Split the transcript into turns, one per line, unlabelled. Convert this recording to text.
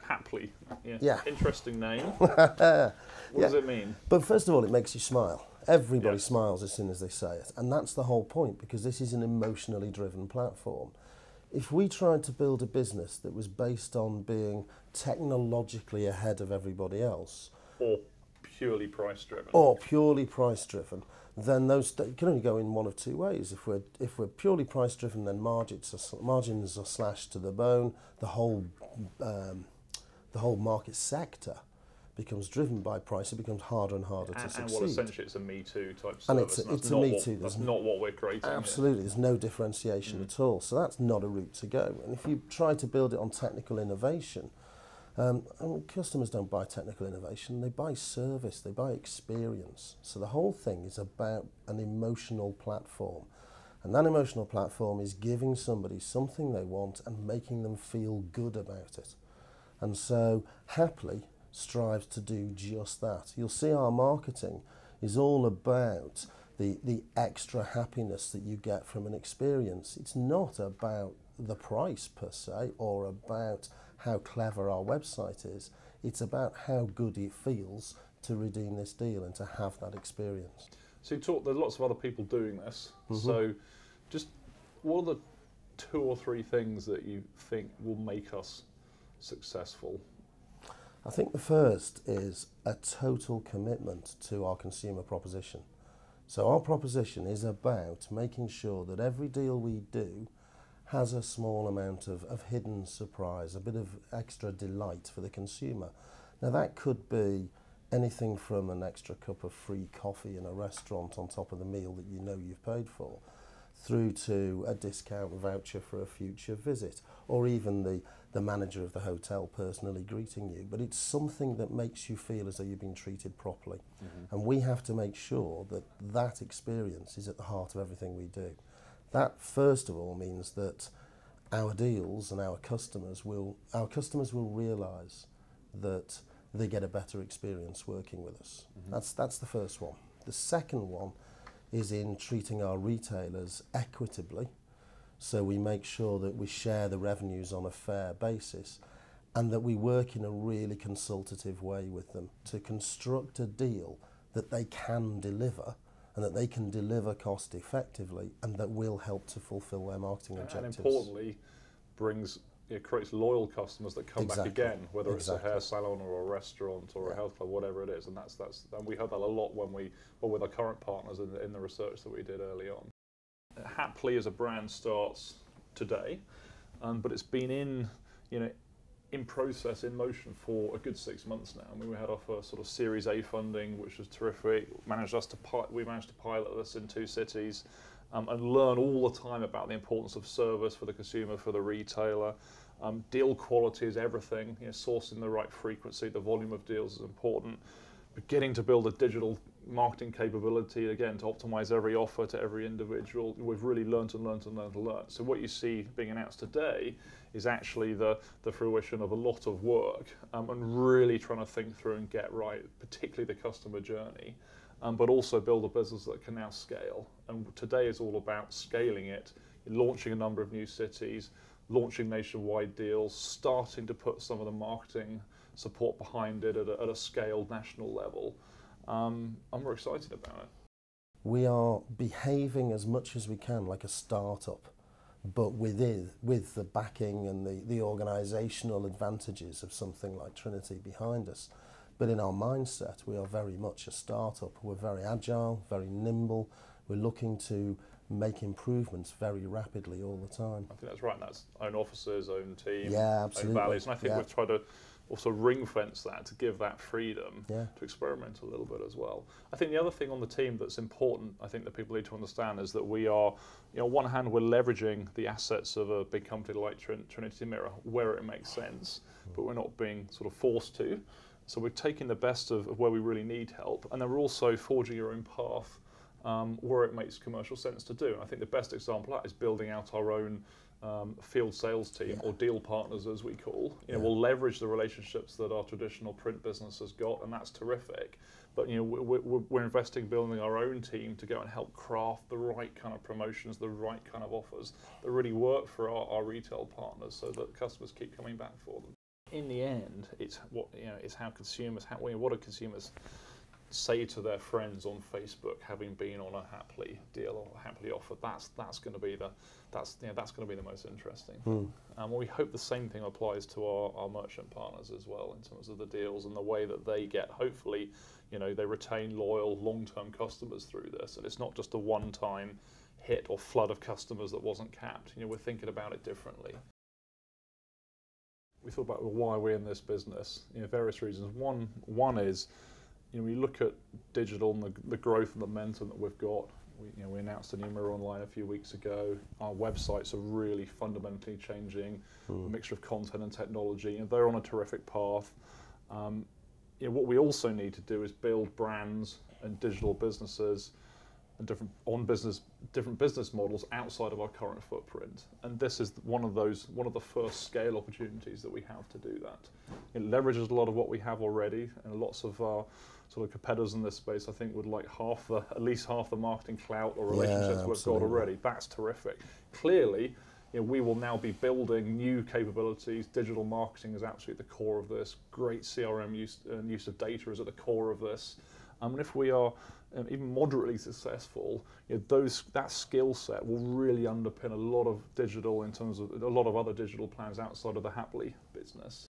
happli. Yeah.
Yeah.
Interesting name. What does it mean?
But first of all, it makes you smile. Everybody smiles as soon as they say it. And that's the whole point, because this is an emotionally driven platform. If we tried to build a business that was based on being technologically ahead of everybody else,
Or purely price driven.
or purely price driven, then those can only go in one of two ways. If we're purely price driven, then margins are slashed to the bone. The whole market sector becomes driven by price. It becomes harder and harder to succeed.
And well, essentially, it's a Me Too type service.
And it's a Me Too.
That's not what we're creating.
Absolutely, there's no differentiation at all. So that's not a route to go. And if you try to build it on technical innovation, customers don't buy technical innovation, they buy service, they buy experience. So the whole thing is about an emotional platform. And that emotional platform is giving somebody something they want and making them feel good about it. And so happli strives to do just that. You'll see our marketing is all about the extra happiness that you get from an experience. It's not about the price per se, or about how clever our website is. It's about how good it feels to redeem this deal and to have that experience.
So there's lots of other people doing this. So just what are the 2 or 3 things that you think will make us successful?
I think the first is a total commitment to our consumer proposition. So our proposition is about making sure that every deal we do has a small amount of hidden surprise, a bit of extra delight for the consumer. Now that could be anything from an extra cup of free coffee in a restaurant on top of the meal that you know you've paid for, through to a discount voucher for a future visit, or even the manager of the hotel personally greeting you. But it's something that makes you feel as though you've been treated properly. And we have to make sure that that experience is at the heart of everything we do. That, first of all, means that our deals and our customers will realise that they get a better experience working with us. That's the first one. The second one is in treating our retailers equitably, so we make sure that we share the revenues on a fair basis, and that we work in a really consultative way with them to construct a deal that they can deliver, and that they can deliver cost effectively, and that will help to fulfil their marketing objectives.
And importantly, creates loyal customers that come back again, whether it's a hair salon or a restaurant or a health club, whatever it is. And and we heard that a lot when we were with our current partners in the research that we did early on. Happli as a brand starts today, but it's been in process, in motion for a good 6 months now. I mean, we had our first sort of Series A funding, which was terrific. We managed to pilot this in 2 cities. And learn all the time about the importance of service for the consumer, for the retailer. Deal quality is everything. Sourcing the right frequency, the volume of deals is important. Beginning to build a digital marketing capability, again, to optimize every offer to every individual. We've really learned. So what you see being announced today is actually the fruition of a lot of work, and really trying to think through and get right, particularly the customer journey. But also build a business that can now scale. And today is all about scaling it, launching a number of new cities, launching nationwide deals, starting to put some of the marketing support behind it at a scaled national level. I'm very excited about it.
We are behaving as much as we can like a startup, but with the backing and the organisational advantages of something like Trinity behind us. But in our mindset, we are very much a startup. We're very agile, very nimble. We're looking to make improvements very rapidly all the time.
I think that's right. And that's own offices, own team,
own
values. And I think we've tried to also ring fence that to give that freedom to experiment a little bit as well. I think the other thing on the team that's important, I think that people need to understand, is that we are, on one hand, we're leveraging the assets of a big company like Trinity Mirror where it makes sense, but we're not being sort of forced to. So we're taking the best of where we really need help, and then we're also forging your own path where it makes commercial sense to do. And I think the best example of that is building out our own field sales team, or deal partners as we call. We'll leverage the relationships that our traditional print business has got, and that's terrific. But we're investing building our own team to go and help craft the right kind of promotions, the right kind of offers that really work for our retail partners, so that customers keep coming back for them. In the end, it's what it's how consumers, what do consumers say to their friends on Facebook, having been on a happli deal or a happli offer. That's going to be the most interesting. And we hope the same thing applies to our merchant partners as well, in terms of the deals and the way that they get, hopefully, they retain loyal long-term customers through this, and it's not just a one-time hit or flood of customers that wasn't capped. We're thinking about it differently. We thought about why we're in this business. Various reasons. One is, we look at digital and the growth and the momentum that we've got. We announced a new Mirror Online a few weeks ago. Our websites are really fundamentally changing, a mixture of content and technology, and they're on a terrific path. What we also need to do is build brands and digital businesses and different business models outside of our current footprint. And this is one of the first scale opportunities that we have to do that. It leverages a lot of what we have already, and lots of our sort of competitors in this space, I think, would like at least half the marketing clout or relationships we've got already. That's terrific. Clearly, we will now be building new capabilities. Digital marketing is absolutely the core of this. Great CRM use and use of data is at the core of this. And if we are even moderately successful, that skill set will really underpin a lot of digital, in terms of a lot of other digital plans outside of the happli business.